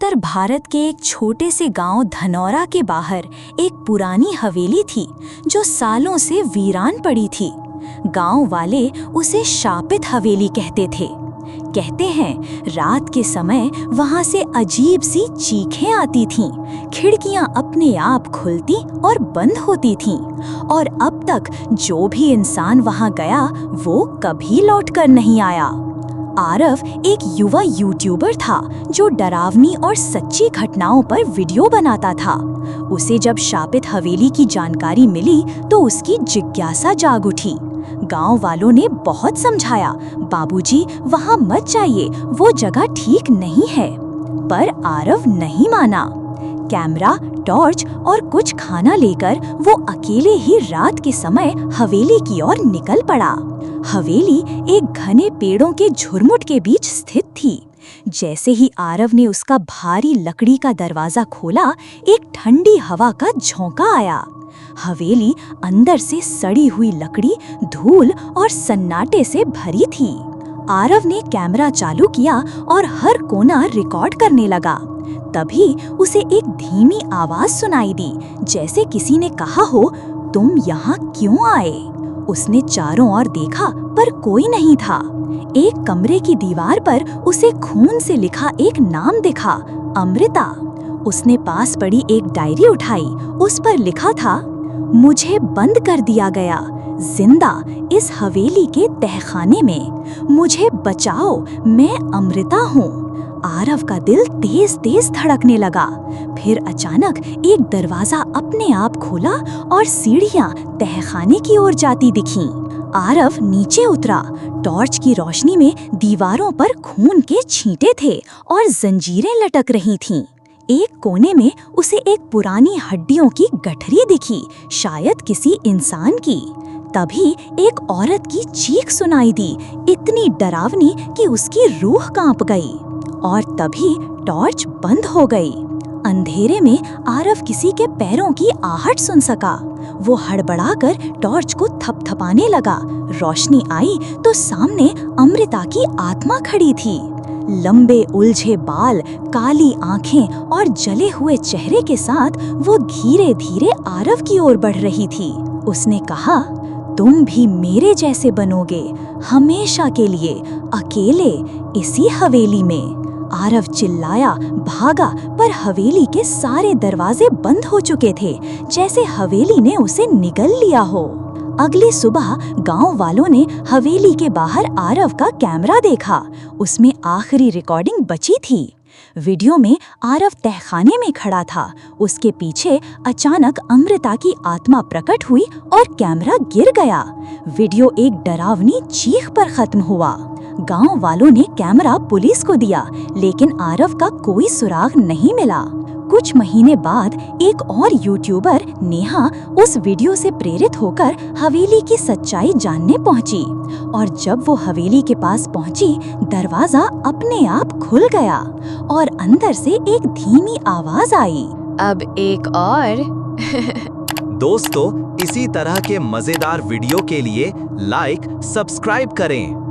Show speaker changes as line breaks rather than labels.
उत्तर भारत के एक छोटे से गांव धनौरा के बाहर एक पुरानी हवेली थी जो सालों से वीरान पड़ी थी। गांव वाले उसे शापित हवेली कहते थे। कहते हैं रात के समय वहां से अजीब सी चीखें आती थीं, खिड़कियां अपने आप खुलती और बंद होती थीं, और अब तक जो भी इंसान वहां गया वो कभी लौटकर नहीं आया। आरव एक युवा यूट्यूबर था जो डरावनी और सच्ची घटनाओं पर वीडियो बनाता था। उसे जब शापित हवेली की जानकारी मिली तो उसकी जिज्ञासा जाग उठी। गांव वालों ने बहुत समझाया, बाबूजी वहां मत जाइए, वो जगह ठीक नहीं है। पर आरव नहीं माना। कैमरा, टॉर्च और कुछ खाना लेकर वो अकेले ही रात के समय हवेली की ओर निकल पड़ा। हवेली एक घने पेड़ों के झुरमुट के बीच स्थित थी। जैसे ही आरव ने उसका भारी लकड़ी का दरवाजा खोला, एक ठंडी हवा का झोंका आया। हवेली अंदर से सड़ी हुई लकड़ी, धूल और सन्नाटे से भरी थी। आरव ने कैमरा चालू किया और हर कोना रिकॉर्ड करने लगा। तभी उसे एक धीमी आवाज सुनाई दी, जैसे किसी ने कहा हो, तुम यहाँ क्यों आए? उसने चारों ओर देखा पर कोई नहीं था। एक कमरे की दीवार पर उसे खून से लिखा एक नाम दिखा, अमृता। उसने पास पड़ी एक डायरी उठाई। उस पर लिखा था, मुझे बंद कर दिया गया, जिंदा इस हवेली के तहखाने में। मुझे बचाओ, मैं अमृता हूँ। आरव का दिल तेज तेज धड़कने लगा। फिर अचानक एक दरवाजा अपने आप खुला और सीढ़ियां तहखाने की ओर जाती दिखीं। आरव नीचे उतरा। टॉर्च की रोशनी में दीवारों पर खून के छींटे थे और जंजीरें लटक रही थीं। एक कोने में उसे एक पुरानी हड्डियों की गठरी दिखी, शायद किसी इंसान की। तभी एक औरत की चीख सुनाई दी, इतनी डरावनी कि उसकी रूह कांप गई। और तभी टॉर्च बंद हो गई। अंधेरे में आरव किसी के पैरों की आहट सुन सका। वो हड़बड़ाकर टॉर्च को थपथपाने लगा। रोशनी आई तो सामने अमृता की आत्मा खड़ी थी। लंबे उलझे बाल, काली आंखें और जले हुए चेहरे के साथ वो धीरे धीरे आरव की ओर बढ़ रही थी। उसने कहा, तुम भी मेरे जैसे बनोगे, हमेशा के लिए, अकेले, इसी हवेली में। आरव चिल्लाया, भागा, पर हवेली के सारे दरवाजे बंद हो चुके थे, जैसे हवेली ने उसे निगल लिया हो। अगली सुबह गांव वालों ने हवेली के बाहर आरव का कैमरा देखा। उसमें आखिरी रिकॉर्डिंग बची थी। वीडियो में आरव तहखाने में खड़ा था। उसके पीछे अचानक अमृता की आत्मा प्रकट हुई और कैमरा गिर गया। वीडियो एक डरावनी चीख पर खत्म हुआ। गांव वालों ने कैमरा पुलिस को दिया, लेकिन आरव का कोई सुराग नहीं मिला। कुछ महीने बाद एक और यूट्यूबर नेहा उस वीडियो से प्रेरित होकर हवेली की सच्चाई जानने पहुंची। और जब वो हवेली के पास पहुंची, दरवाजा अपने आप खुल गया और अंदर से एक धीमी आवाज आई,
अब एक और।
दोस्तों, इसी तरह के मजेदार वीडियो के लिए लाइक, सब्सक्राइब करें।